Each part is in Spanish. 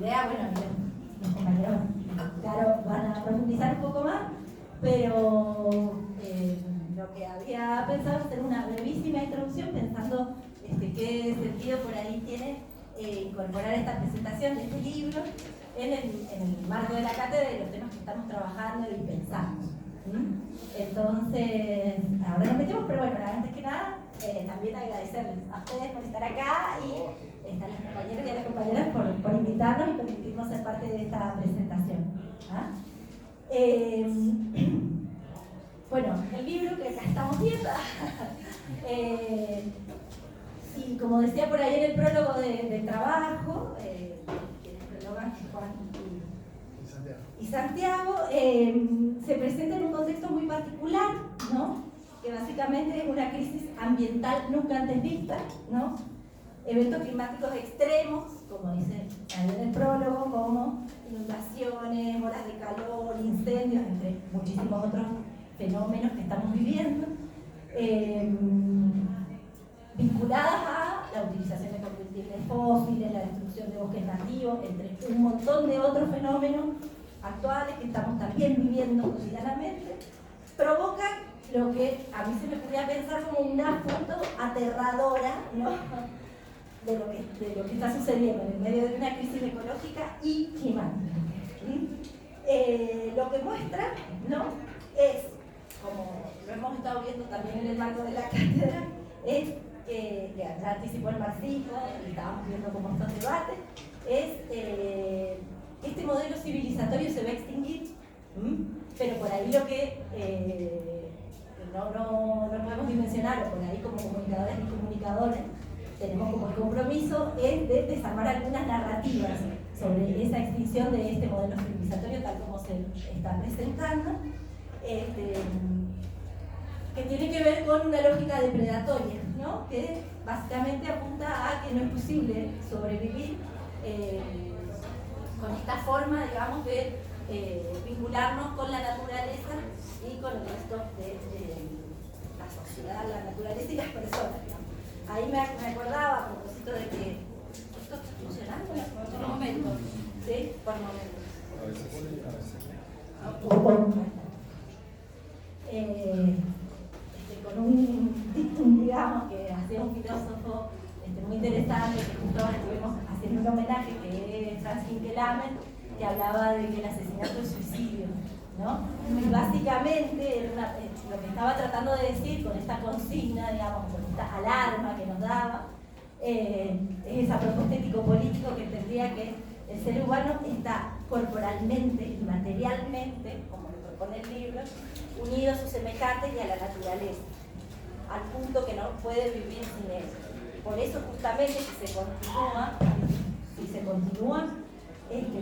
idea, bueno, mis compañeros, claro, van a profundizar un poco más, pero lo que había pensado es hacer una brevísima introducción pensando qué sentido por ahí tiene incorporar esta presentación de este libro en el marco de la cátedra y los temas que estamos trabajando y pensando. Entonces, ahora nos metemos, pero bueno, antes que nada, también agradecerles a ustedes por estar acá y a los compañeros y a las compañeras por invitarnos y permitirnos ser parte de esta presentación. Bueno, el libro que acá estamos viendo, y como decía por ahí en el prólogo del trabajo, quienes prologan Juan y Santiago, se presenta en un contexto muy particular, ¿no? Que básicamente es una crisis ambiental nunca antes vista, ¿no? Eventos climáticos extremos, como dice ahí en el prólogo, como inundaciones, olas de calor, incendios, entre muchísimos otros fenómenos que estamos viviendo, vinculadas a la utilización de combustibles fósiles, la destrucción de bosques nativos, entre un montón de otros fenómenos actuales que estamos también viviendo cotidianamente, provocan lo que a mí se me podría pensar como una foto aterradora, ¿no? de lo que está sucediendo en medio de una crisis ecológica y climática. Lo que muestra, ¿no? Es, como lo hemos estado viendo también en el marco de la cátedra, es que ya anticipó el marxismo y estábamos viendo como estos debates, es este modelo civilizatorio se va a extinguir, pero por ahí lo que no podemos dimensionar, o por ahí como comunicadores y comunicadores tenemos como el compromiso es de desarmar algunas narrativas sobre esa extinción de este modelo civilizatorio tal como se está presentando, que tiene que ver con una lógica depredatoria, ¿no? Que básicamente apunta a que no es posible sobrevivir con esta forma, digamos, de vincularnos con la naturaleza y con el resto de la sociedad, la naturaleza y las personas, ¿no? Ahí me acordaba a propósito de que esto está funcionando por momentos, ¿sí? Por momentos. A veces sí, a veces no. Con un dictum, digamos, que hacía un filósofo muy interesante, que justo ahora estuvimos haciendo un homenaje, que es Franz Hinkelhammer, que hablaba de que el asesinato es suicidio, ¿no? Y básicamente lo que estaba tratando de decir con esta consigna, digamos, con esta alarma que nos daba, es esa propuesta ético-político que entendía que el ser humano está corporalmente y materialmente, como lo propone el libro, unido a sus semejantes y a la naturaleza, al punto que no puede vivir sin él. Por eso justamente si se continúa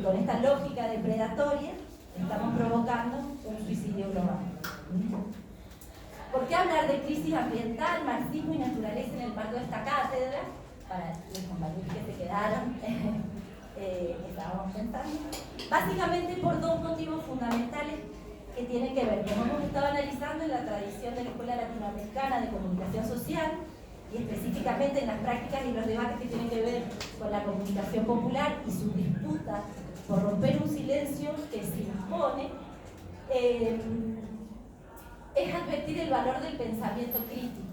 con esta lógica depredatoria, estamos provocando un suicidio global. ¿Por qué hablar de crisis ambiental, marxismo y naturaleza en el marco de esta cátedra? Para los compañeros que se quedaron, estábamos pensando. Básicamente por dos motivos fundamentales que tienen que ver, como hemos estado analizando en la tradición de la Escuela Latinoamericana de Comunicación Social, y específicamente en las prácticas y los debates que tienen que ver con la comunicación popular y su disputa por romper un silencio que se impone, es advertir el valor del pensamiento crítico.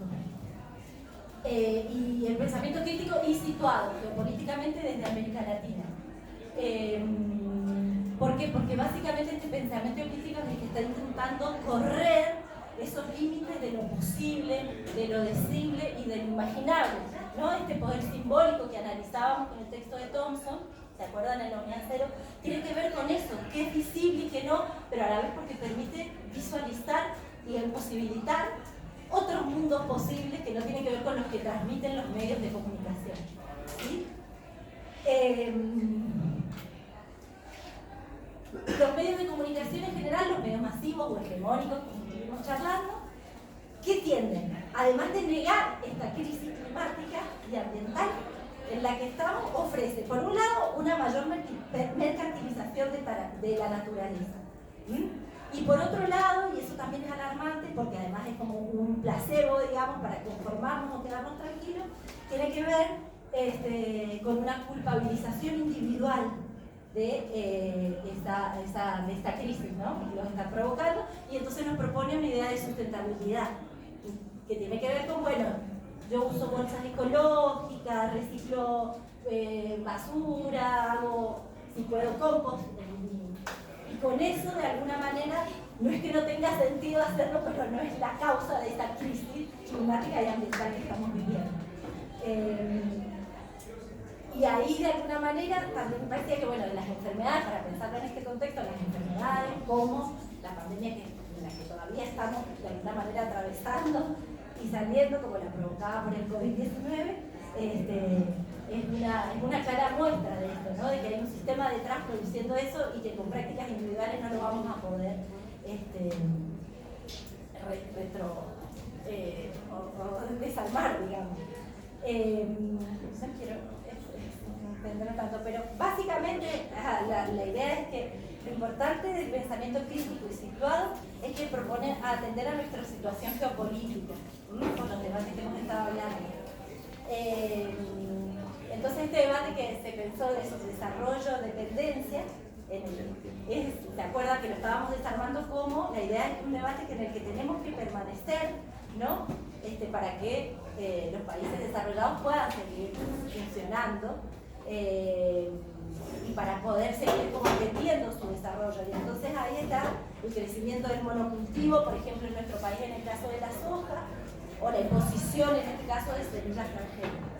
Y el pensamiento crítico y situado geopolíticamente desde América Latina. ¿Por qué? Porque básicamente este pensamiento crítico es el que está intentando correr esos límites de lo posible, de lo decible y de lo imaginable, ¿no? Este poder simbólico que analizábamos con el texto de Thompson, ¿se acuerdan en la unidad 0? Tiene que ver con eso, que es visible y que no, pero a la vez porque permite visualizar y posibilitar otros mundos posibles que no tienen que ver con los que transmiten los medios de comunicación, ¿sí? Los medios de comunicación en general, los medios masivos o hegemónicos, como estuvimos charlando, ¿qué tienden? Además de negar esta crisis climática y ambiental en la que estamos, ofrece, por un lado, una mayor mercantilización de la naturaleza. Y por otro lado, y eso también es alarmante, porque además es como un placebo, digamos, para conformarnos o quedarnos tranquilos, tiene que ver con una culpabilización individual de esta crisis, ¿no? Los está provocando, y entonces nos propone una idea de sustentabilidad que tiene que ver con, bueno, yo uso bolsas ecológicas, reciclo basura, hago, si puedo, compost, y con eso de alguna manera no es que no tenga sentido hacerlo, pero no es la causa de esta crisis climática y ambiental que estamos viviendo. Y ahí de alguna manera también me parecía que, bueno, de las enfermedades, para pensarlo en este contexto, las enfermedades como la pandemia en la que todavía estamos de alguna manera atravesando y saliendo, como la provocada por el COVID-19, es una clara muestra de esto, ¿no? De que hay un sistema detrás produciendo eso y que con prácticas individuales no lo vamos a poder desarmar, digamos. No quiero entenderlo tanto, pero básicamente la idea es que lo importante del pensamiento crítico y situado es que propone atender a nuestra situación geopolítica, con los debates que hemos estado hablando. Entonces este debate que se pensó de su desarrollo, dependencia, ¿se acuerdan que lo estábamos desarmando como la idea es un debate en el que tenemos que permanecer, ¿no? Para que los países desarrollados puedan seguir funcionando y para poder seguir compitiendo su desarrollo. Y entonces ahí está el crecimiento del monocultivo, por ejemplo en nuestro país en el caso de la soja, o la imposición en este caso de semillas transgénicas.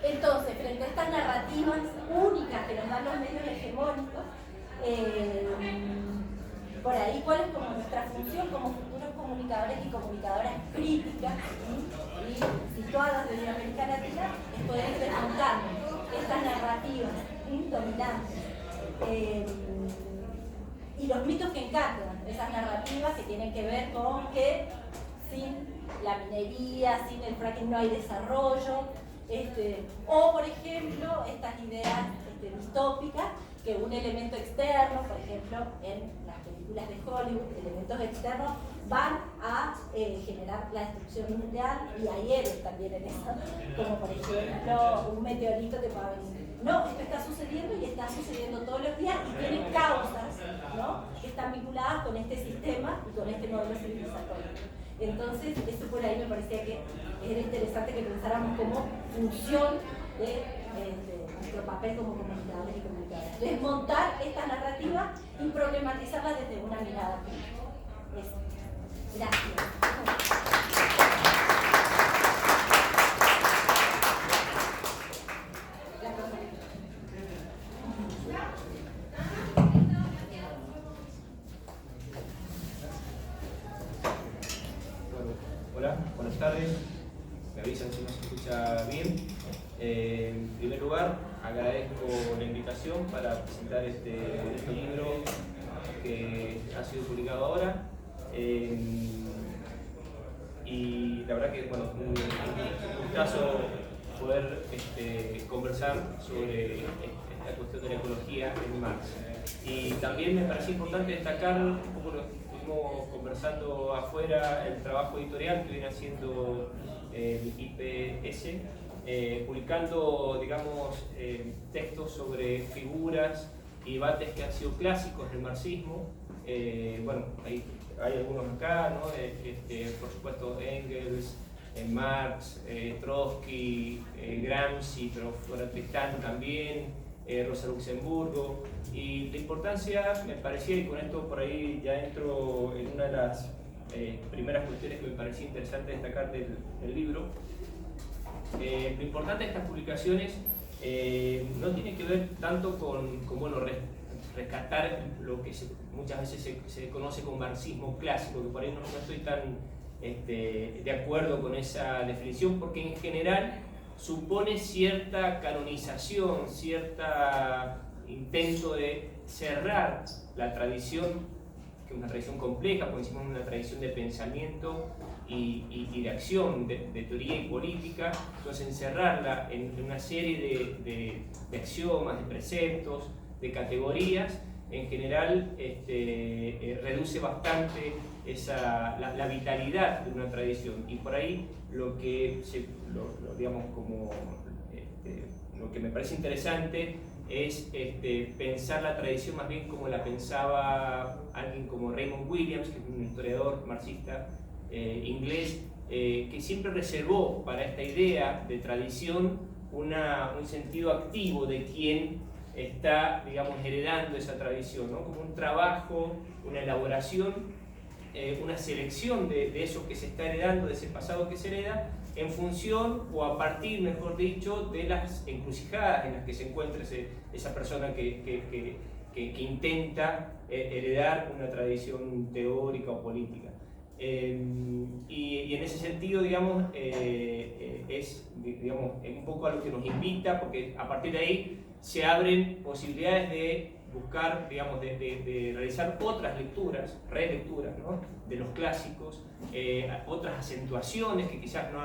Entonces, frente a estas narrativas únicas que nos dan los medios hegemónicos, por ahí cuál es como nuestra función como futuros comunicadores y comunicadoras críticas y situadas desde América Latina, es poder ir desmontando estas narrativas dominantes y los mitos que encarnan esas narrativas que tienen que ver con que sin la minería, sin el fracking no hay desarrollo, o por ejemplo estas ideas distópicas que un elemento externo, por ejemplo en las películas de Hollywood, elementos externos van a generar la destrucción mundial, y hay héroes también en eso, como por ejemplo un meteorito que va a venir. No, esto está sucediendo y está sucediendo todos los días y tiene causas, ¿no?, que están vinculadas con este sistema y con este modelo civilizatorio. Entonces, eso por ahí me parecía que era interesante que pensáramos como función de nuestro papel como comunicadores y comunicadoras. Desmontar esta narrativa y problematizarla desde una mirada crítica. Eso. Gracias. Hola, buenas tardes. Me avisan si no se escucha bien. En primer lugar, agradezco la invitación para presentar este libro que ha sido publicado ahora. Y la verdad que, bueno, un gustazo poder conversar sobre esta cuestión de la ecología en Marx. Y también me parece importante destacar un poco lo que estuvimos conversando afuera, el trabajo editorial que viene haciendo el IPS, publicando, digamos, textos sobre figuras y debates que han sido clásicos del marxismo. Bueno, hay algunos acá, ¿no? Por supuesto Engels, Marx, Trotsky, Gramsci, pero fuera Tristán también, Rosa Luxemburgo. Y la importancia, me parecía, y con esto por ahí ya entro en una de las primeras cuestiones que me parecía interesante destacar del libro. Lo importante de estas publicaciones no tiene que ver tanto con bueno, rescatar lo que muchas veces se conoce como marxismo clásico, que por ahí no estoy tan de acuerdo con esa definición, porque en general supone cierta canonización, cierto intento de cerrar la tradición, que es una tradición compleja, porque decimos una tradición de pensamiento y de acción, de teoría y política. Entonces encerrarla en una serie de axiomas, de preceptos, de categorías, en general reduce bastante la vitalidad de una tradición, y por ahí lo que digamos como lo que me parece interesante es pensar la tradición más bien como la pensaba alguien como Raymond Williams, que es un historiador marxista inglés, que siempre reservó para esta idea de tradición un sentido activo de quien está, digamos, heredando esa tradición, ¿no? Como un trabajo, una elaboración, una selección de eso que se está heredando, de ese pasado que se hereda, en función o a partir, mejor dicho, de las encrucijadas en las que se encuentra esa persona que intenta heredar una tradición teórica o política. Y en ese sentido, digamos, es un poco a lo que nos invita, porque a partir de ahí se abren posibilidades de buscar, digamos, de realizar otras lecturas, relecturas, ¿no?, de los clásicos, otras acentuaciones que quizás no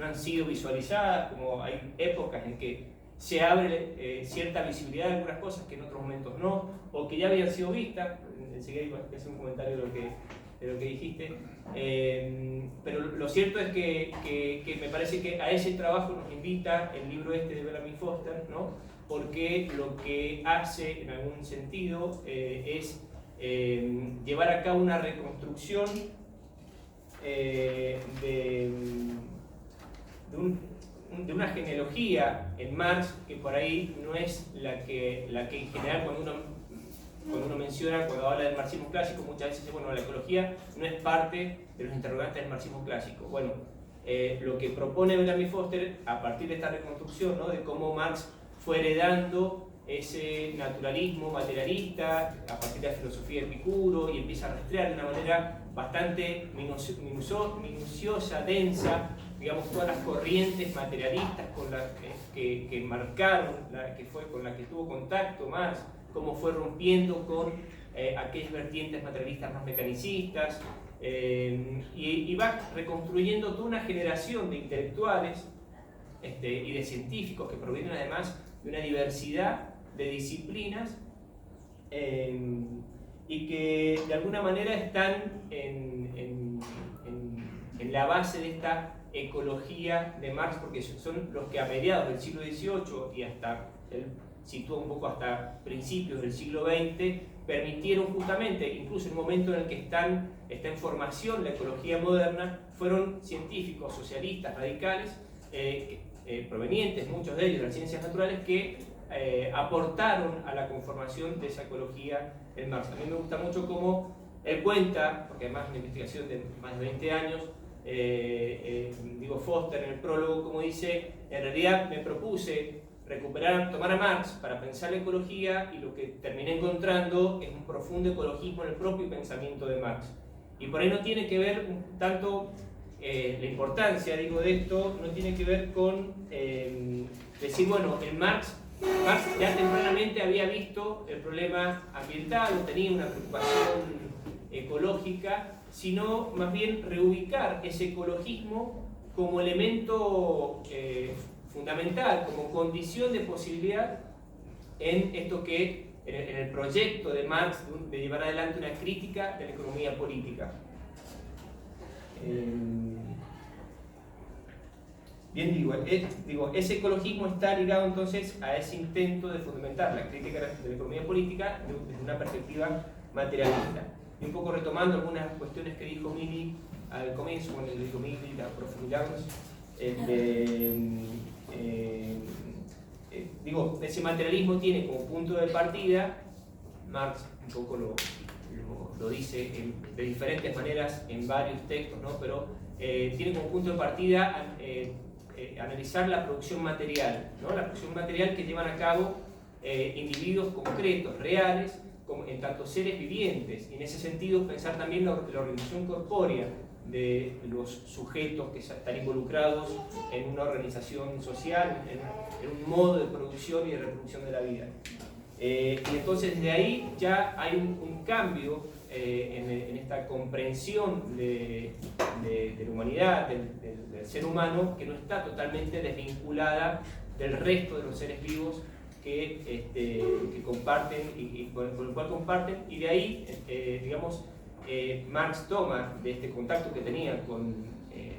han sido visualizadas, como hay épocas en que se abre cierta visibilidad de algunas cosas que en otros momentos no, o que ya habían sido vistas. Enseguida voy a hacer un comentario de lo que dijiste, pero lo cierto es que me parece que a ese trabajo nos invita el libro de Bellamy Foster, ¿no?, porque lo que hace en algún sentido es llevar a cabo una reconstrucción de una genealogía en Marx que por ahí no es la que en general cuando uno menciona, cuando habla del marxismo clásico, muchas veces dice, bueno, la ecología no es parte de los interrogantes del marxismo clásico. Bueno, lo que propone Bellamy Foster a partir de esta reconstrucción, ¿no?, de cómo Marx fue heredando ese naturalismo materialista a partir de la filosofía de Epicuro, y empieza a rastrear de una manera bastante minuciosa, densa, digamos, todas las corrientes materialistas con las que marcaron, con las que tuvo contacto Marx, cómo fue rompiendo con aquellas vertientes materialistas más mecanicistas, y va reconstruyendo toda una generación de intelectuales y de científicos que provienen además de una diversidad de disciplinas y que de alguna manera están en la base de esta ecología de Marx, porque son los que a mediados del siglo XVIII y hasta, él sitúa un poco hasta principios del siglo XX, permitieron justamente, incluso en el momento en el que está en formación la ecología moderna, fueron científicos socialistas radicales provenientes, muchos de ellos de las ciencias naturales, que aportaron a la conformación de esa ecología en Marx. A mí me gusta mucho cómo él cuenta, porque además es una investigación de más de 20 años, Foster en el prólogo, como dice, en realidad me propuse tomar a Marx para pensar la ecología, y lo que terminé encontrando es un profundo ecologismo en el propio pensamiento de Marx. Y por ahí no tiene que ver tanto la importancia, de esto, no tiene que ver con decir, bueno, Marx ya tempranamente había visto el problema ambiental, o tenía una preocupación ecológica, sino más bien reubicar ese ecologismo como elemento fundamental, como condición de posibilidad en esto que, en el proyecto de Marx de llevar adelante una crítica de la economía política. Ese ecologismo está ligado entonces a ese intento de fundamentar la crítica de la economía política desde una perspectiva materialista. Y un poco retomando algunas cuestiones que dijo Mili al comienzo, cuando dijo Mili, la profundidad, ese materialismo tiene como punto de partida, Marx un poco lo dice de diferentes maneras en varios textos, ¿no?, pero tiene como punto de partida analizar la producción material, ¿no?, la producción material que llevan a cabo individuos concretos, reales, en tanto seres vivientes, y en ese sentido pensar también la organización corpórea de los sujetos que están involucrados en una organización social, en un modo de producción y de reproducción de la vida. Y entonces desde ahí ya hay un cambio en esta comprensión de la humanidad, del ser humano, que no está totalmente desvinculada del resto de los seres vivos que comparten y con el cual comparten, y de ahí, Marx toma de este contacto que tenía con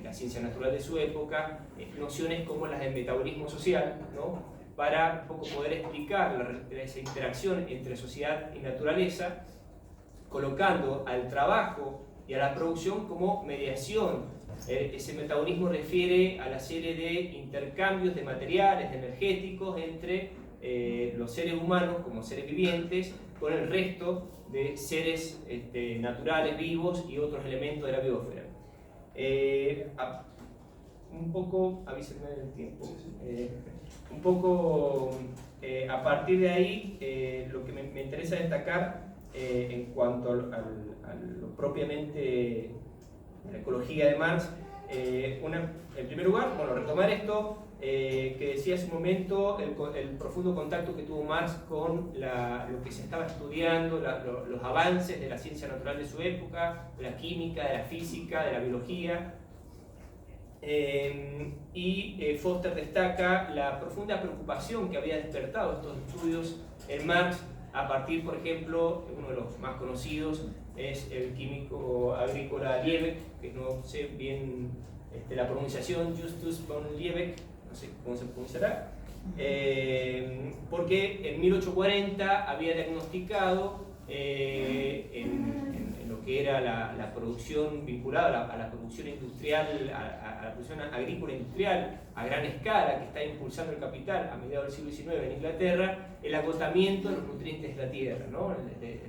la ciencia natural de su época nociones como las del metabolismo social, ¿no?, para un poco poder explicar esa interacción entre sociedad y naturaleza, colocando al trabajo y a la producción como mediación. Ese metabolismo refiere a la serie de intercambios de materiales, de energéticos entre los seres humanos como seres vivientes con el resto de seres naturales, vivos y otros elementos de la biosfera. Un poco, avísenme del tiempo, un poco a partir de ahí lo que me interesa destacar en cuanto a lo propiamente de la ecología de Marx, en primer lugar, bueno, retomar esto que decía hace un momento, el profundo contacto que tuvo Marx con lo que se estaba estudiando, los avances de la ciencia natural de su época, de la química, de la física, de la biología. Y Foster destaca la profunda preocupación que había despertado estos estudios en Marx a partir, por ejemplo, uno de los más conocidos es el químico agrícola Liebig, que no sé bien la pronunciación, Justus von Liebig, no sé cómo se pronunciará, porque en 1840 había diagnosticado en lo que era la producción vinculada a la producción industrial, a la producción agrícola industrial a gran escala que está impulsando el capital a mediados del siglo XIX en Inglaterra, el agotamiento de los nutrientes de la tierra, ¿no?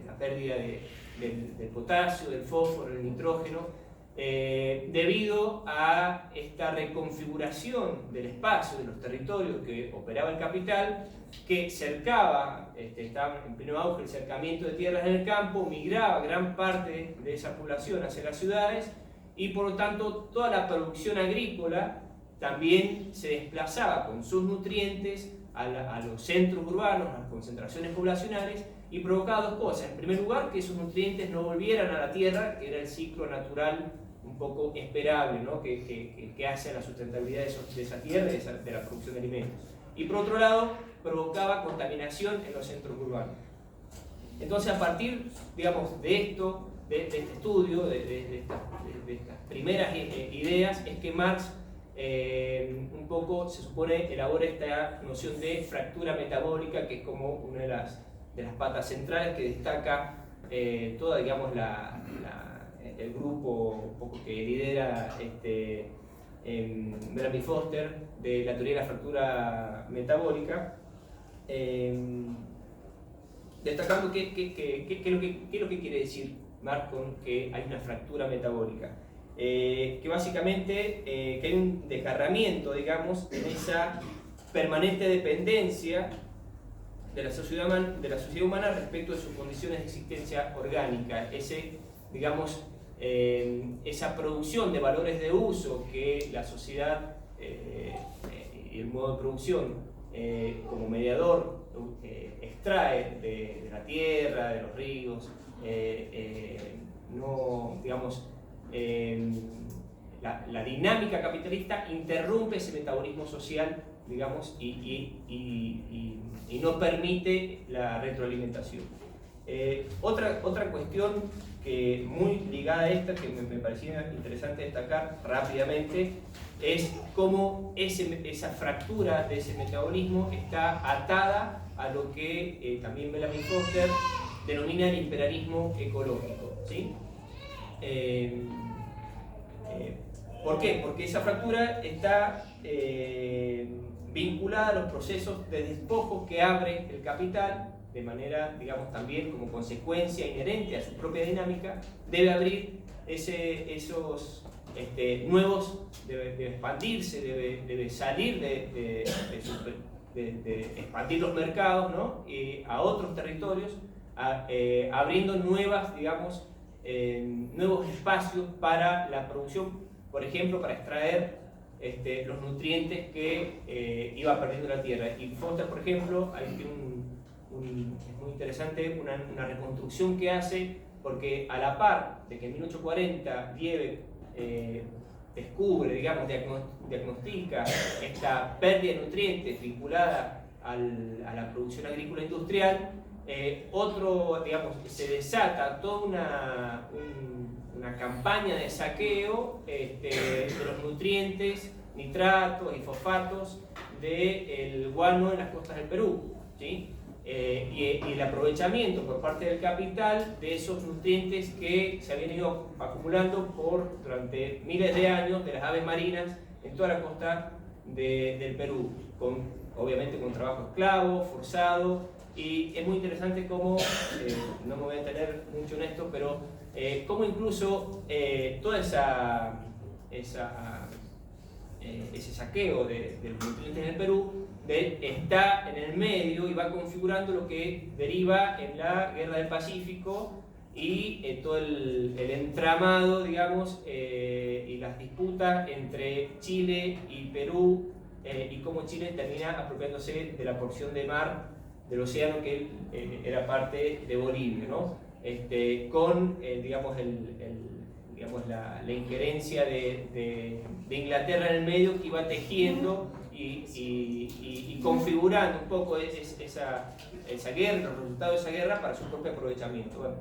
La pérdida del potasio, del fósforo, del nitrógeno, debido a esta reconfiguración del espacio, de los territorios que operaba el capital, que cercaba, estaba en pleno auge el cercamiento de tierras en el campo, migraba gran parte de esa población hacia las ciudades y por lo tanto toda la producción agrícola también se desplazaba con sus nutrientes a los centros urbanos, a las concentraciones poblacionales, y provocaba dos cosas. En primer lugar, que esos nutrientes no volvieran a la tierra, que era el ciclo natural un poco esperable, ¿no? que hace a la sustentabilidad de esa tierra y de la producción de alimentos. Y por otro lado, provocaba contaminación en los centros urbanos. Entonces, a partir, digamos, de esto, de este estudio, de estas primeras ideas, es que Marx un poco, se supone, elabora esta noción de fractura metabólica, que es como una de las patas centrales que destaca toda, digamos, el grupo un poco que lidera Bellamy Foster de la teoría de la fractura metabólica, destacando qué es lo que quiere decir Marx con que hay una fractura metabólica. Que básicamente que hay un desgarramiento, digamos, en esa permanente dependencia de la sociedad humana respecto de sus condiciones de existencia orgánica, digamos, esa producción de valores de uso que la sociedad y el modo de producción como mediador extrae de la tierra, de los ríos, no, digamos, la dinámica capitalista interrumpe ese metabolismo social, digamos, y no permite la retroalimentación. Otra cuestión que muy ligada a esta, que me parecía interesante destacar rápidamente, es cómo esa fractura de ese metabolismo está atada a lo que también Bellamy Foster denomina el imperialismo ecológico, ¿sí? ¿Por qué? Porque esa fractura está vinculada a los procesos de despojo que abre el capital, de manera, digamos, también como consecuencia inherente a su propia dinámica, debe abrir esos nuevos, debe expandirse, debe salir de expandir los mercados, ¿no? A otros territorios, abriendo nuevas, digamos, nuevos espacios para la producción, por ejemplo, para extraer los nutrientes que iba perdiendo la tierra. Y Foster, por ejemplo, hay es muy interesante una reconstrucción que hace, porque a la par de que en 1840 Liebig descubre, digamos, diagnostica esta pérdida de nutrientes vinculada a la producción agrícola industrial, digamos, se desata toda una campaña de saqueo de los nutrientes, nitratos y fosfatos del guano en las costas del Perú, ¿sí? Y el aprovechamiento por parte del capital de esos nutrientes que se habían ido acumulando durante miles de años de las aves marinas en toda la costa del Perú, obviamente con trabajo esclavo, forzado, y es muy interesante cómo, no me voy a detener mucho en esto, pero cómo incluso toda ese saqueo de los nutrientes en el Perú está en el medio y va configurando lo que deriva en la Guerra del Pacífico y todo el entramado, digamos, y las disputas entre Chile y Perú, y cómo Chile termina apropiándose de la porción de mar del océano que era parte de Bolivia, ¿no? Con digamos, la injerencia de Inglaterra en el medio, que iba tejiendo y configurando un poco esa guerra, los resultados de esa guerra para su propio aprovechamiento. Bueno,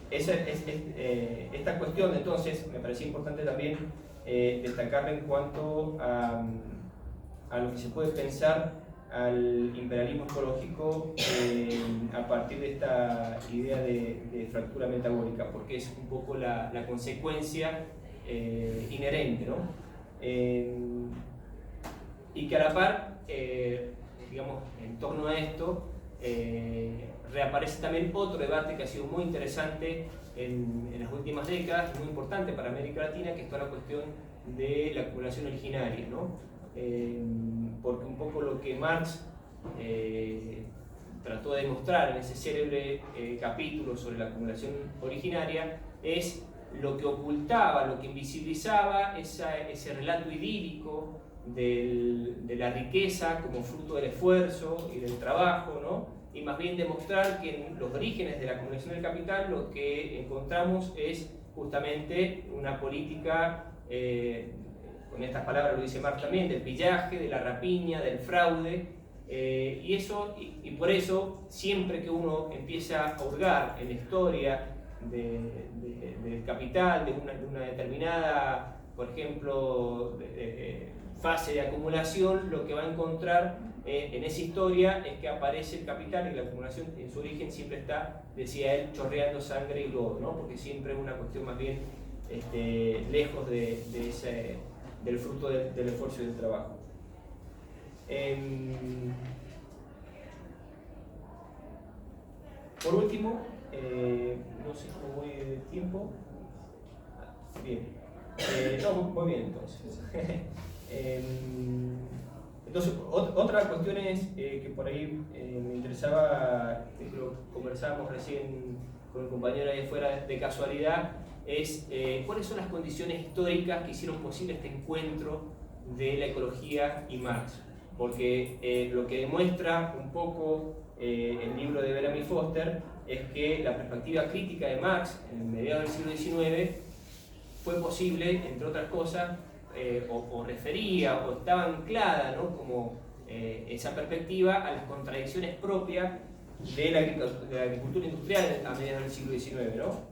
esta cuestión, entonces, me parecía importante también destacarla en cuanto a lo que se puede pensar al imperialismo ecológico a partir de esta idea de fractura metabólica, porque es un poco la consecuencia inherente, ¿no? Y que a la par, digamos, en torno a esto, reaparece también otro debate que ha sido muy interesante en las últimas décadas, muy importante para América Latina, que es toda la cuestión de la acumulación originaria, ¿no? Porque un poco lo que Marx trató de demostrar en ese célebre capítulo sobre la acumulación originaria es lo que ocultaba, lo que invisibilizaba ese relato idílico de la riqueza como fruto del esfuerzo y del trabajo, ¿no? Y más bien demostrar que en los orígenes de la acumulación del capital lo que encontramos es justamente una política, con estas palabras lo dice Marx también, del pillaje, de la rapiña, del fraude, y por eso siempre que uno empieza a hurgar en la historia del capital, de una determinada, por ejemplo, fase de acumulación, lo que va a encontrar en esa historia es que aparece el capital y la acumulación en su origen siempre está, decía él, chorreando sangre y lodo, ¿no? Porque siempre es una cuestión más bien lejos del fruto del esfuerzo y del trabajo. Por último, no sé cómo voy de tiempo. Bien. No, muy bien entonces. Entonces, otra cuestión es que por ahí me interesaba, que lo conversábamos recién con el compañero ahí afuera de casualidad, es cuáles son las condiciones históricas que hicieron posible este encuentro de la ecología y Marx. Porque lo que demuestra un poco el libro de Bellamy Foster es que la perspectiva crítica de Marx en mediados del siglo XIX fue posible, entre otras cosas, o refería o estaba anclada, ¿no? Como esa perspectiva a las contradicciones propias de la agricultura industrial a mediados del siglo XIX, ¿no?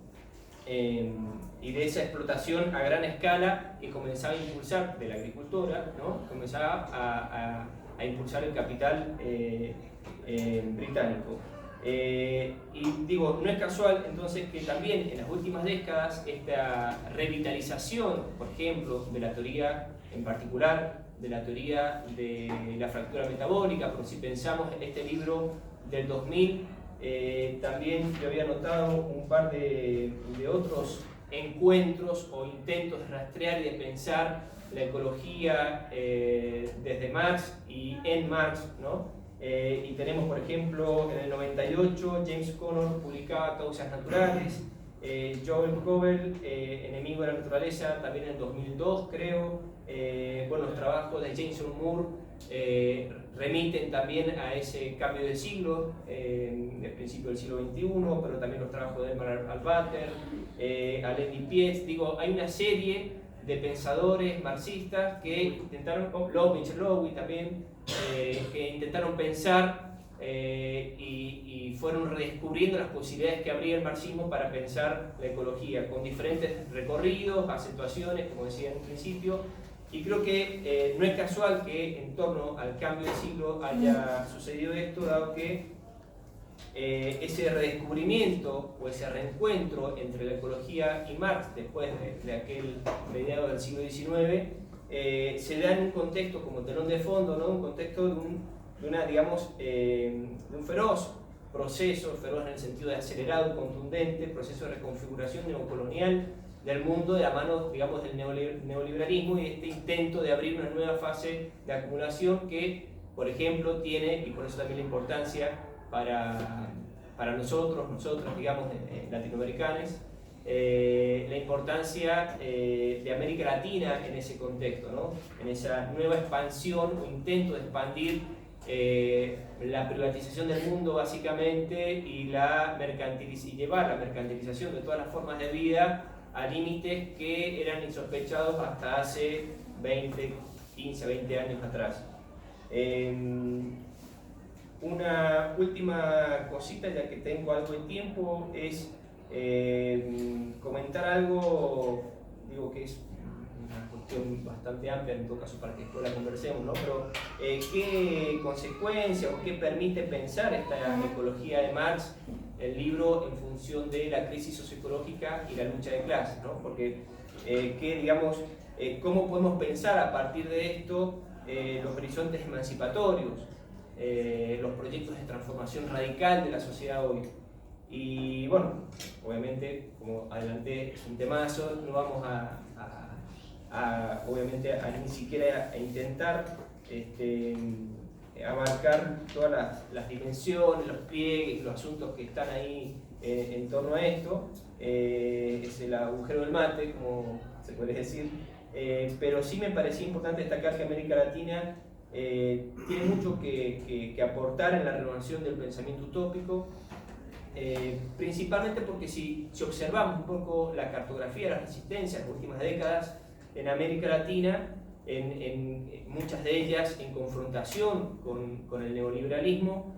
Y de esa explotación a gran escala que comenzaba a impulsar de la agricultura, ¿no? Comenzaba a impulsar el capital británico. Y digo, no es casual entonces que también en las últimas décadas esta revitalización, por ejemplo, de la teoría en particular, de la teoría de la fractura metabólica, porque si pensamos en este libro del 2000, también yo había notado un par de otros encuentros o intentos de rastrear y de pensar la ecología desde Marx y en Marx, ¿no? Y tenemos, por ejemplo, en el 98 James Connor publicaba Causas Naturales, Joel Covell, Enemigo de la Naturaleza, también en el 2002 creo. Bueno, los trabajos de Jason Moore remiten también a ese cambio de siglo, del principio del siglo XXI, pero también los trabajos de Elmar Alvater, Alain Pietz. Digo, hay una serie de pensadores marxistas que intentaron, Michel Lowy también, que intentaron pensar y fueron redescubriendo las posibilidades que abría el marxismo para pensar la ecología, con diferentes recorridos, acentuaciones, como decía en un principio, Y creo que no es casual que en torno al cambio de siglo haya sucedido esto, dado que ese redescubrimiento o ese reencuentro entre la ecología y Marx después de aquel mediado del siglo XIX se da en un contexto como telón de fondo, ¿no? Un contexto de un feroz proceso, feroz en el sentido de acelerado y contundente, proceso de reconfiguración neocolonial del mundo de la mano, digamos, del neoliberalismo y este intento de abrir una nueva fase de acumulación que, por ejemplo, tiene, y por eso también la importancia para nosotros, digamos, latinoamericanos, la importancia de América Latina en ese contexto, ¿no? En esa nueva expansión o intento de expandir la privatización del mundo básicamente y llevar la mercantilización de todas las formas de vida a límites que eran insospechados hasta hace 15, 20 años atrás. Una última cosita, ya que tengo algo de tiempo, es comentar algo, digo que es una cuestión bastante amplia, en todo caso para que después la conversemos, ¿no? Pero ¿qué consecuencias o qué permite pensar esta ecología de Marx, el libro, en función de la crisis socioecológica y la lucha de clases, ¿no? Porque ¿cómo podemos pensar a partir de esto los horizontes emancipatorios, los proyectos de transformación radical de la sociedad hoy? Y bueno, obviamente, como adelanté, es un temazo, no vamos obviamente ni siquiera a intentar abarcar todas las dimensiones, los pliegues, los asuntos que están ahí en torno a esto. Es el agujero del mate, como se puede decir, pero sí me parecía importante destacar que América Latina tiene mucho que aportar en la renovación del pensamiento utópico, principalmente porque si observamos un poco la cartografía de las resistencias en las últimas décadas en América Latina, en muchas de ellas en confrontación con el neoliberalismo,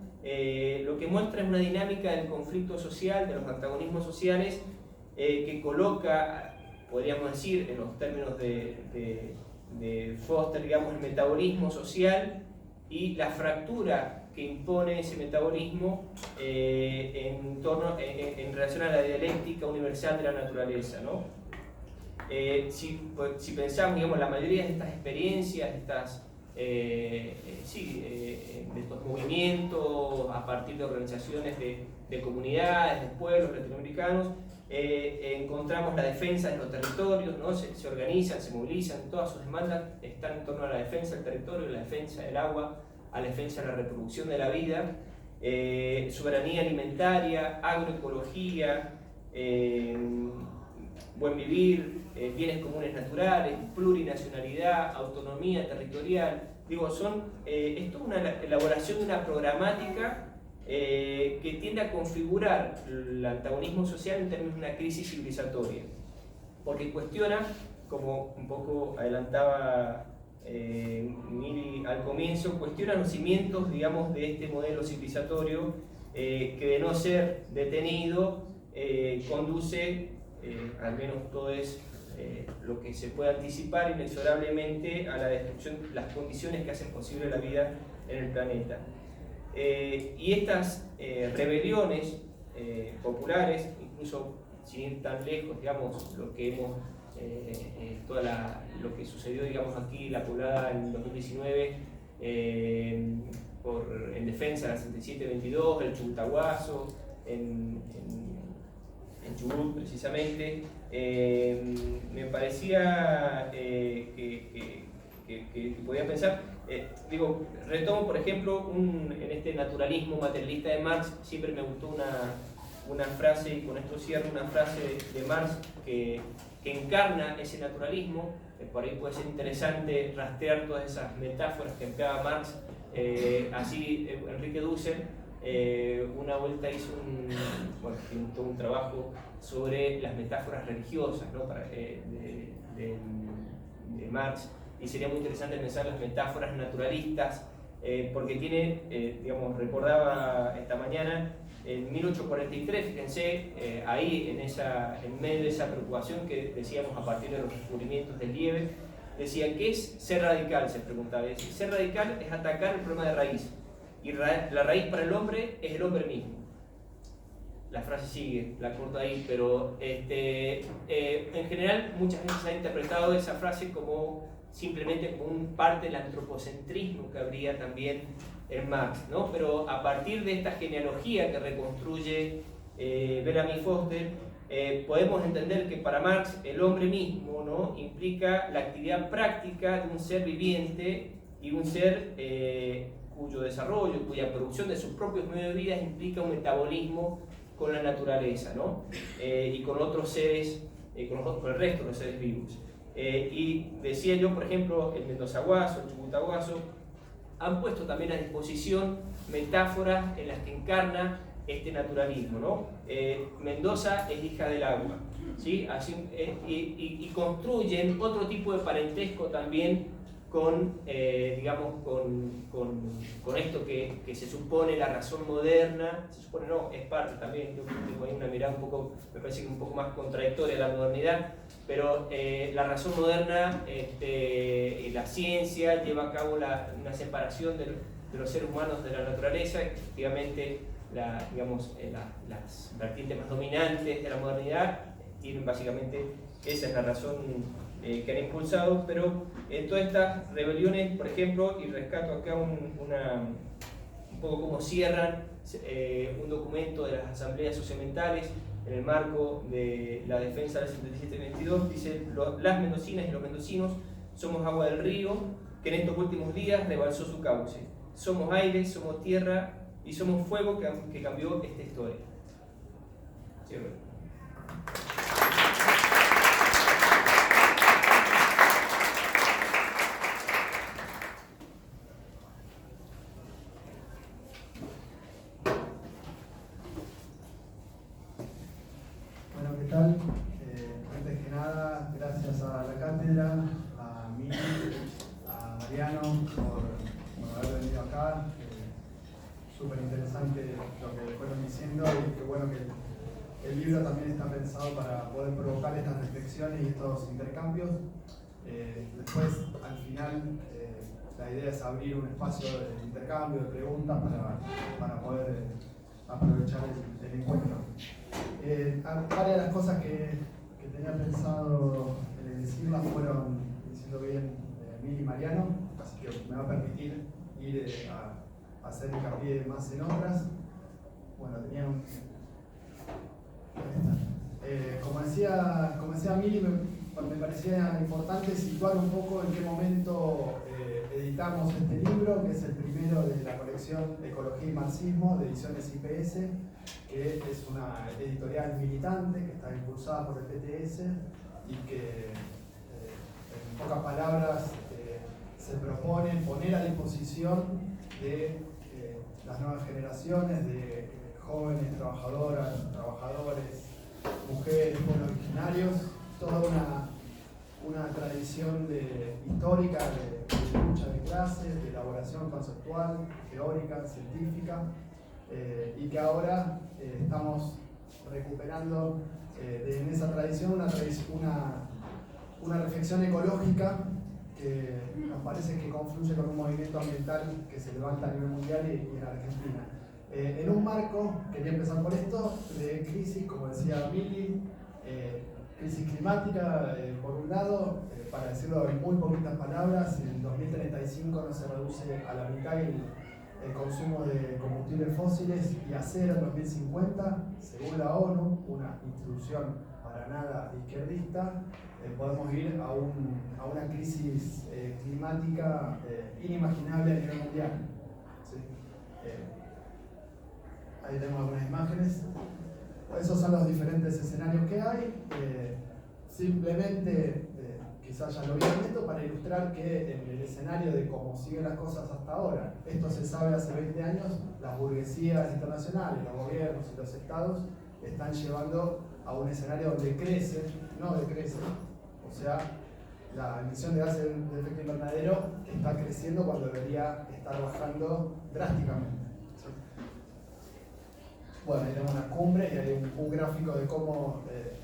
lo que muestra es una dinámica del conflicto social, de los antagonismos sociales, que coloca, podríamos decir, en los términos de Foster, digamos, el metabolismo social y la fractura que impone ese metabolismo en relación a la dialéctica universal de la naturaleza, ¿no? Si pensamos, digamos, la mayoría de estas experiencias, de estos movimientos a partir de organizaciones de comunidades, de pueblos latinoamericanos, encontramos la defensa de los territorios, ¿no? Se organizan, se movilizan, todas sus demandas están en torno a la defensa del territorio, la defensa del agua, a la defensa de la reproducción de la vida, soberanía alimentaria, agroecología, buen vivir, bienes comunes naturales, plurinacionalidad, autonomía territorial. Digo, es toda una elaboración de una programática que tiende a configurar el antagonismo social en términos de una crisis civilizatoria, porque cuestiona, como un poco adelantaba Miri al comienzo, cuestiona los cimientos, digamos, de este modelo civilizatorio que, de no ser detenido, conduce, al menos todo es lo que se puede anticipar inexorablemente, a la destrucción, las condiciones que hacen posible la vida en el planeta. Y estas rebeliones populares, incluso sin ir tan lejos, digamos, lo que hemos lo que sucedió, digamos, aquí la poblada en 2019 en defensa de la 6722, el Chubutahuazo, en Chubut precisamente, me parecía que podía pensar, retomo por ejemplo en este naturalismo materialista de Marx. Siempre me gustó una frase, y con esto cierro, una frase de Marx que encarna ese naturalismo. Por ahí puede ser interesante rastrear todas esas metáforas que empleaba Marx. Así Enrique Dussel una vuelta hizo todo un trabajo sobre las metáforas religiosas, ¿no? de Marx, y sería muy interesante pensar las metáforas naturalistas, porque tiene, recordaba esta mañana, en 1843, fíjense, ahí en medio de esa preocupación que decíamos a partir de los descubrimientos del Liebig, decía, ¿qué es ser radical? Se preguntaba. Decía, ser radical es atacar el problema de raíz. Y la raíz para el hombre es el hombre mismo. La frase sigue, la corto ahí, pero en general muchas veces se ha interpretado esa frase como simplemente como un parte del antropocentrismo que habría también en Marx, ¿no? Pero a partir de esta genealogía que reconstruye Bellamy Foster, podemos entender que para Marx el hombre mismo, ¿no?, implica la actividad práctica de un ser viviente y un ser cuyo desarrollo, cuya producción de sus propios medios de vida implica un metabolismo con la naturaleza, ¿no? Y con otros seres, con el resto de los seres vivos. Y decía yo, por ejemplo, el Mendoza Guaso, el Chucuta Guaso, han puesto también a disposición metáforas en las que encarna este naturalismo, ¿no? Mendoza es hija del agua, ¿sí? Así, y construyen otro tipo de parentesco también con, digamos, con esto que se supone la razón moderna. Se supone no, es parte también. Yo tengo ahí una mirada un poco, me parece que un poco más contradictoria a la modernidad, pero la razón moderna, la ciencia lleva a cabo una separación de los seres humanos de la naturaleza. Efectivamente, digamos, las vertientes más dominantes de la modernidad tienen básicamente, esa es la razón que han impulsado, pero todas estas rebeliones, por ejemplo, y rescato acá un poco cómo cierran un documento de las asambleas socioambientales en el marco de la defensa del 77-22, dice: las mendocinas y los mendocinos somos agua del río que en estos últimos días rebalsó su cauce. Somos aire, somos tierra y somos fuego que cambió esta historia. Cierro. Bueno, ¿qué tal? Antes que nada, gracias a la cátedra, a mí, a Mariano por haber venido acá. Súper interesante lo que fueron diciendo, y qué bueno que el libro también está pensado para poder provocar estas reflexiones y estos intercambios. Después, al final, la idea es abrir un espacio de intercambio, de preguntas para poder aprovechar el encuentro. Varias de las cosas que tenía pensado decirlas fueron diciendo bien Mil y Mariano, así que me va a permitir ir a hacer hincapié más en otras. Bueno, tenía un... como decía Mili, me parecía importante situar un poco en qué momento editamos este libro, que es el primero de la colección Ecología y Marxismo de Ediciones IPS, que es una editorial militante que está impulsada por el PTS y que, en pocas palabras, se propone poner a disposición de las nuevas generaciones, de jóvenes trabajadoras, trabajadores, mujeres, pueblos originarios, toda una tradición histórica de lucha de clases, de elaboración conceptual, teórica, científica, y que ahora estamos recuperando en esa tradición una reflexión ecológica que nos parece que confluye con un movimiento ambiental que se levanta a nivel mundial y en Argentina. En un marco, quería empezar por esto, de crisis, como decía Mili, crisis climática, por un lado, para decirlo en muy poquitas palabras, en 2035 no se reduce a la mitad el consumo de combustibles fósiles y a cero en 2050, según la ONU, una institución para nada izquierdista, podemos ir a una crisis climática inimaginable a nivel mundial. ¿Sí? Ahí tenemos algunas imágenes. Esos son los diferentes escenarios que hay. Simplemente, quizás ya lo vieron esto, para ilustrar que en el escenario de cómo siguen las cosas hasta ahora, esto se sabe hace 20 años, las burguesías internacionales, los gobiernos y los estados están llevando a un escenario donde crece, no decrece. O sea, la emisión de gases de efecto invernadero está creciendo cuando debería estar bajando drásticamente. bueno, ahí tenemos una cumbre y hay un gráfico de cómo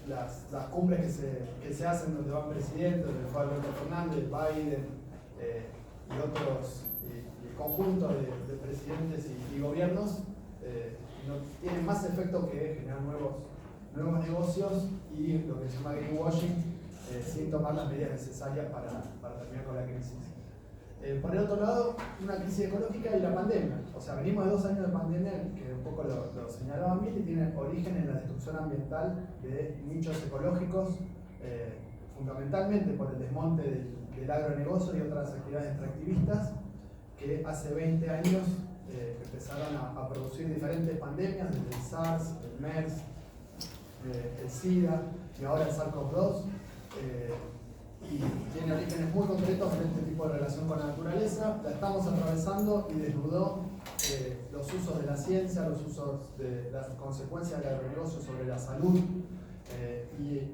las cumbres que se hacen donde van presidentes, donde fue Alberto Fernández, Biden y otros, y el conjunto de presidentes y gobiernos, no tienen más efecto que generar nuevos negocios y lo que se llama greenwashing, sin tomar las medidas necesarias para terminar con la crisis. Por el otro lado, una crisis ecológica y la pandemia. O sea, venimos de 2 años de pandemia, que un poco lo señalaba Mili, tiene origen en la destrucción ambiental de nichos ecológicos, fundamentalmente por el desmonte del agronegocio y otras actividades extractivistas, que hace 20 años empezaron a producir diferentes pandemias, desde el SARS, el MERS, el SIDA y ahora el SARS-CoV-2. Y tiene orígenes muy concretos en este tipo de relación con la naturaleza. La estamos atravesando y desnudó los usos de la ciencia, los usos de las consecuencias del agronegocio sobre la salud. Y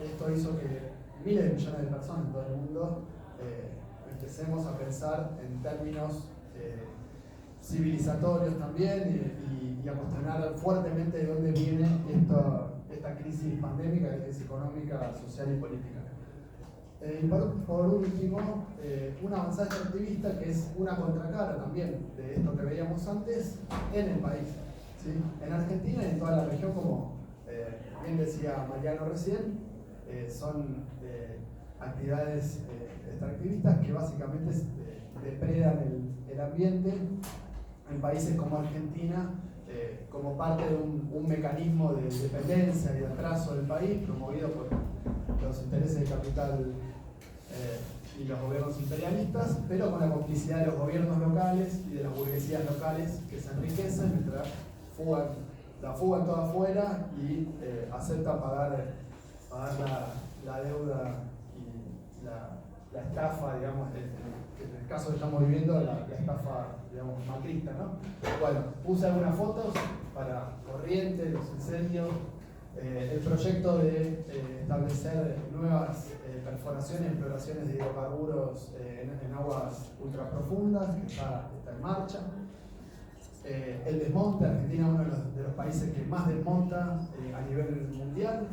esto hizo que miles de millones de personas en todo el mundo empecemos a pensar en términos civilizatorios también y a cuestionar fuertemente de dónde viene esta crisis pandémica, la crisis económica, social y política. Y por último, una avanzada extractivista que es una contracara también de esto que veíamos antes en el país, ¿sí? En Argentina y en toda la región, como bien decía Mariano recién, son actividades extractivistas que básicamente depredan el ambiente en países como Argentina, como parte de un mecanismo de dependencia y de atraso del país promovido por los intereses del capital y los gobiernos imperialistas, pero con la complicidad de los gobiernos locales y de las burguesías locales que se enriquecen mientras la fugan toda afuera y aceptan pagar la deuda y la estafa, digamos, en el caso que estamos viviendo, la estafa, digamos, macrista, ¿no? Bueno, puse algunas fotos para Corrientes, los incendios, el proyecto de establecer nuevas perforaciones y exploraciones de hidrocarburos en aguas ultraprofundas, que está en marcha. El desmonte, Argentina es uno de los países que más desmonta a nivel mundial.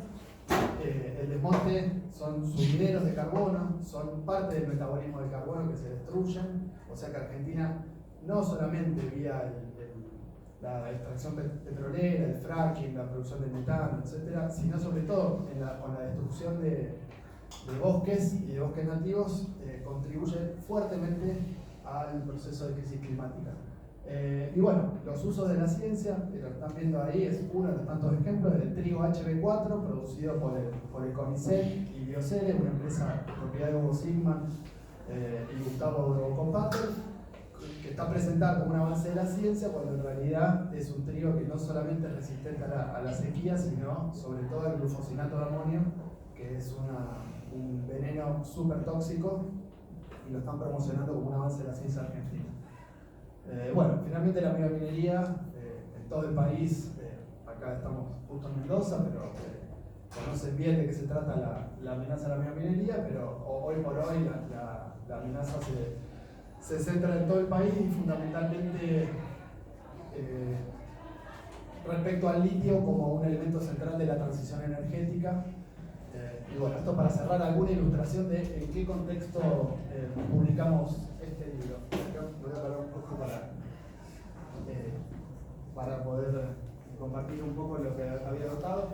El desmonte son sumideros de carbono, son parte del metabolismo del carbono que se destruyen, o sea que Argentina no solamente vía la extracción petrolera, el fracking, la producción de metano, etcétera, sino sobre todo con la destrucción de bosques y de bosques nativos, contribuye fuertemente al proceso de crisis climática. Y bueno, los usos de la ciencia, lo que están viendo ahí es uno de los tantos ejemplos del trigo HB4 producido por el CONICET y Biocere, una empresa de propiedad de Hugo Sigman y Gustavo Drogo-Compater, que está presentado como un avance de la ciencia cuando en realidad es un trigo que no solamente es resistente a la sequía, sino sobre todo al glufosinato de amonio, que es un veneno súper tóxico, y lo están promocionando como un avance de la ciencia argentina. Bueno, finalmente la megaminería en todo el país, acá estamos justo en Mendoza, pero conocen bien de qué se trata la amenaza de la megaminería, pero hoy por hoy la amenaza se centra en todo el país y fundamentalmente respecto al litio como un elemento central de la transición energética. Y bueno, esto para cerrar alguna ilustración de en qué contexto publicamos este libro. Voy a parar un poco para poder compartir un poco lo que había notado.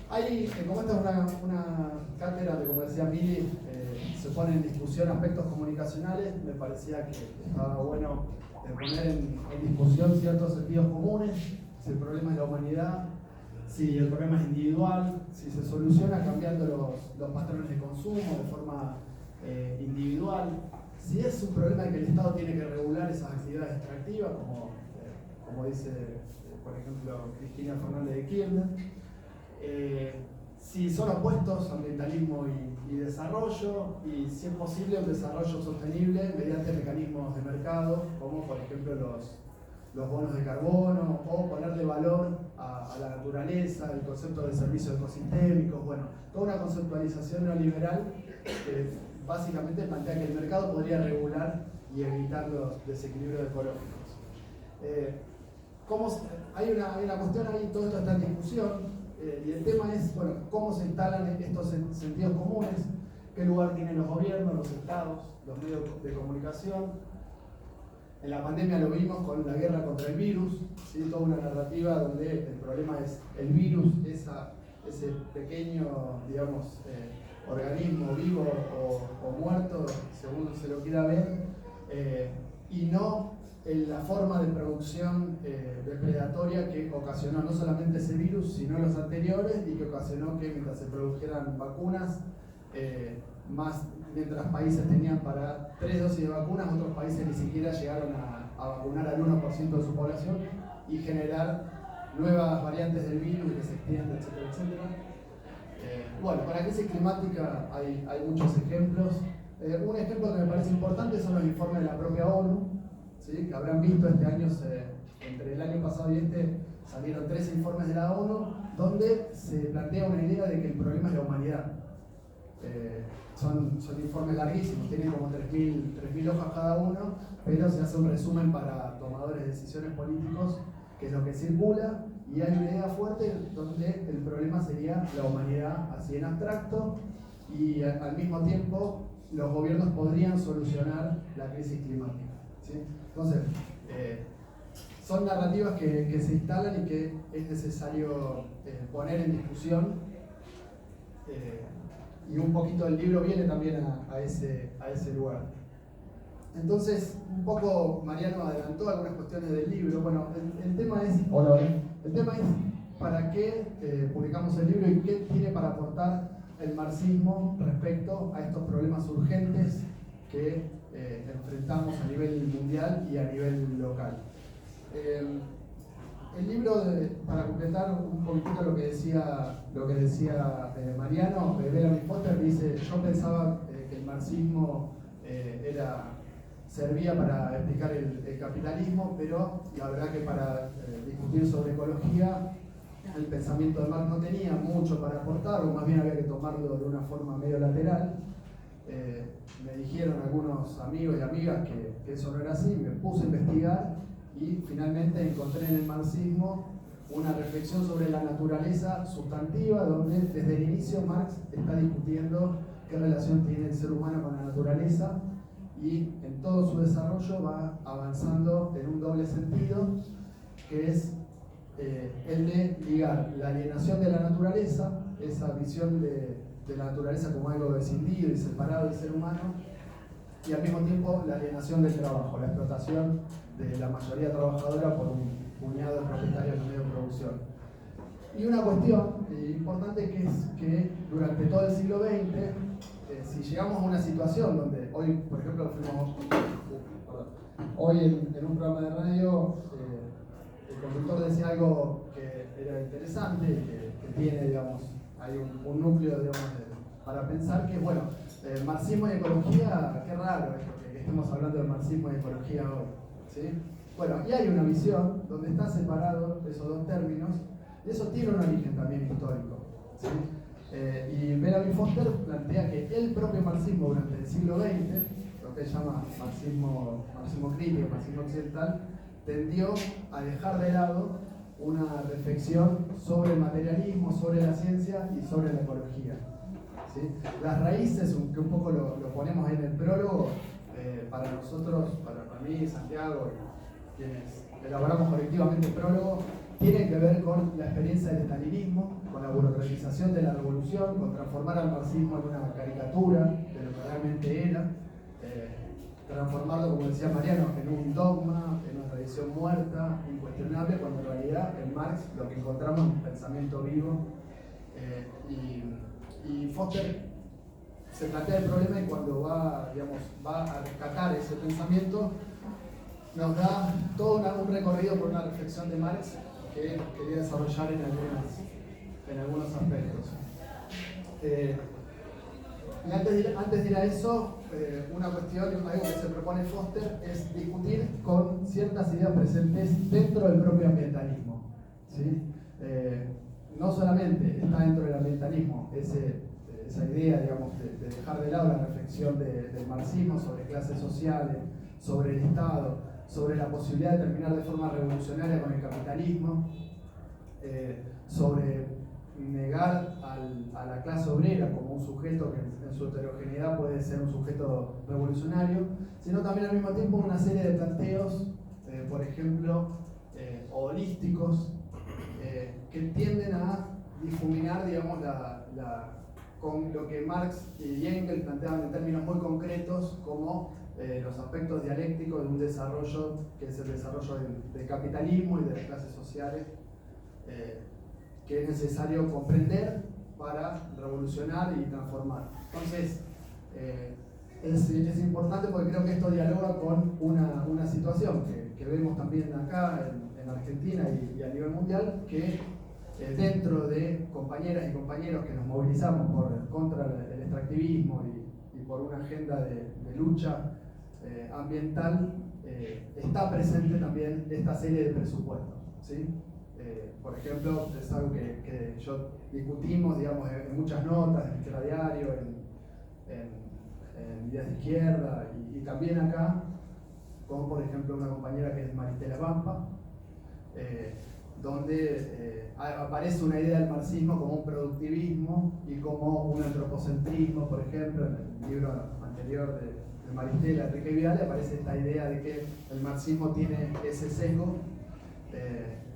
Hay, como esta es una cátedra de, como decía Mili, se pone en discusión aspectos comunicacionales, me parecía que estaba bueno poner en discusión ciertos sentidos comunes, si el problema es la humanidad, si el problema es individual, si se soluciona cambiando los patrones de consumo de forma individual, si es un problema de que el Estado tiene que regular esas actividades extractivas, como dice, por ejemplo, Cristina Fernández de Kirchner, si son opuestos ambientalismo y desarrollo, y si es posible un desarrollo sostenible mediante mecanismos de mercado, como por ejemplo los bonos de carbono, o ponerle valor a la naturaleza, el concepto de servicios ecosistémicos, bueno, toda una conceptualización neoliberal que básicamente plantea que el mercado podría regular y evitar los desequilibrios ecológicos. hay una cuestión ahí, todo esto está en discusión, y el tema es, bueno, cómo se instalan estos sentidos comunes, qué lugar tienen los gobiernos, los estados, los medios de comunicación. En la pandemia lo vimos con la guerra contra el virus, ¿sí? Toda una narrativa donde el problema es el virus, ese pequeño, digamos, organismo vivo o muerto, según se lo quiera ver, y no la forma de producción depredatoria que ocasionó no solamente ese virus, sino los anteriores, y que ocasionó que mientras se produjeran vacunas, mientras países tenían para 3 dosis de vacunas, otros países ni siquiera llegaron a vacunar al 1% de su población y generar nuevas variantes del virus que se extienden, etcétera, etcétera. Bueno, para la crisis climática hay muchos ejemplos. Un ejemplo que me parece importante son los informes de la propia ONU, ¿sí? Que habrán visto este año, entre el año pasado y este, salieron 3 informes de la ONU donde se plantea una idea de que el problema es la humanidad. Son informes larguísimos, tienen como 3.000 hojas cada uno, pero se hace un resumen para tomadores de decisiones políticos, que es lo que circula, y hay una idea fuerte donde el problema sería la humanidad así en abstracto, y al mismo tiempo los gobiernos podrían solucionar la crisis climática, ¿sí? Entonces, son narrativas que se instalan y que es necesario poner en discusión. Y un poquito del libro viene también a ese lugar. Entonces, un poco Mariano adelantó algunas cuestiones del libro. Bueno, el tema es para qué publicamos el libro y qué tiene para aportar el marxismo respecto a estos problemas urgentes que enfrentamos a nivel mundial y a nivel local. El libro, para completar un poquito lo que decía Mariano, Bellamy Foster dice: yo pensaba que el marxismo servía para explicar el capitalismo, pero la verdad que para discutir sobre ecología el pensamiento de Marx no tenía mucho para aportar, o más bien había que tomarlo de una forma medio lateral. Me dijeron algunos amigos y amigas que eso no era así, me puse a investigar y finalmente encontré en el marxismo una reflexión sobre la naturaleza sustantiva, donde desde el inicio Marx está discutiendo qué relación tiene el ser humano con la naturaleza, y en todo su desarrollo va avanzando en un doble sentido, que es el de ligar la alienación de la naturaleza, esa visión de la naturaleza como algo escindido y separado del ser humano, y al mismo tiempo la alienación del trabajo, la explotación de la mayoría trabajadora por un puñado de propietarios de medios de producción. Y una cuestión importante, que es que durante todo el siglo XX, si llegamos a una situación donde hoy, por ejemplo, hoy en un programa de radio, el conductor decía algo que era interesante, que tiene, digamos, hay un núcleo, digamos, para pensar que, bueno, marxismo y ecología, qué raro esto, que estemos hablando de marxismo y ecología hoy, ¿sí? Bueno, y hay una visión donde están separados esos dos términos, y eso tiene un origen también histórico, ¿sí? Y Bellamy Foster plantea que el propio marxismo durante el siglo XX, lo que él llama marxismo crítico, marxismo occidental, tendió a dejar de lado una reflexión sobre el materialismo, sobre la ciencia y sobre la ecología, ¿sí? Las raíces, que un poco lo ponemos ahí en el prólogo, para nosotros, para mí, Santiago, y quienes elaboramos colectivamente el prólogo, tienen que ver con la experiencia del estalinismo, con la burocratización de la revolución, con transformar al marxismo en una caricatura de lo que realmente era, transformarlo, como decía Mariano, en un dogma, en una tradición muerta, incuestionable, cuando en realidad en Marx lo que encontramos es un pensamiento vivo. Y Foster se plantea el problema, y cuando va a rescatar ese pensamiento, nos da todo un recorrido por una reflexión de Marx que quería desarrollar en algunos aspectos. Y antes de ir a eso, una cuestión, algo que se propone Foster, es discutir con ciertas ideas presentes dentro del propio ambientalismo, ¿sí? No solamente está dentro del ambientalismo esa idea, digamos, de dejar de lado la reflexión del marxismo sobre clases sociales, sobre el Estado, sobre la posibilidad de terminar de forma revolucionaria con el capitalismo, sobre negar a la clase obrera como un sujeto que en su heterogeneidad puede ser un sujeto revolucionario, sino también al mismo tiempo una serie de planteos, por ejemplo, holísticos, que tienden a difuminar, digamos, con lo que Marx y Engels planteaban en términos muy concretos como los aspectos dialécticos de un desarrollo que es el desarrollo del capitalismo y de las clases sociales, que es necesario comprender para revolucionar y transformar. Entonces, es importante porque creo que esto dialoga con una situación que vemos también acá en Argentina y a nivel mundial, que dentro de compañeras y compañeros que nos movilizamos contra el extractivismo y por una agenda de lucha ambiental, está presente también esta serie de presupuestos, ¿sí? Por ejemplo, es algo que yo discutimos, digamos, en muchas notas, en Izquierda Diario, en Ideas de Izquierda y también acá, con por ejemplo una compañera que es Maristela Vampa, donde aparece una idea del marxismo como un productivismo y como un antropocentrismo. Por ejemplo, en el libro anterior de Maristela, Enrique Viale, aparece esta idea de que el marxismo tiene ese sesgo.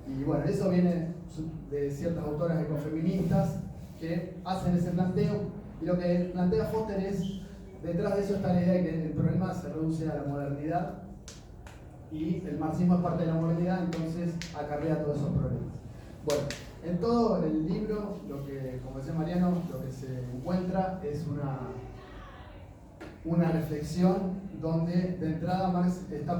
Y bueno, eso viene de ciertas autoras ecofeministas que hacen ese planteo, y lo que plantea Foster es, detrás de eso está la idea de que el problema se reduce a la modernidad y el marxismo es parte de la modernidad, entonces acarrea todos esos problemas. Bueno, en todo el libro, como decía Mariano, lo que se encuentra es una reflexión donde de entrada Marx está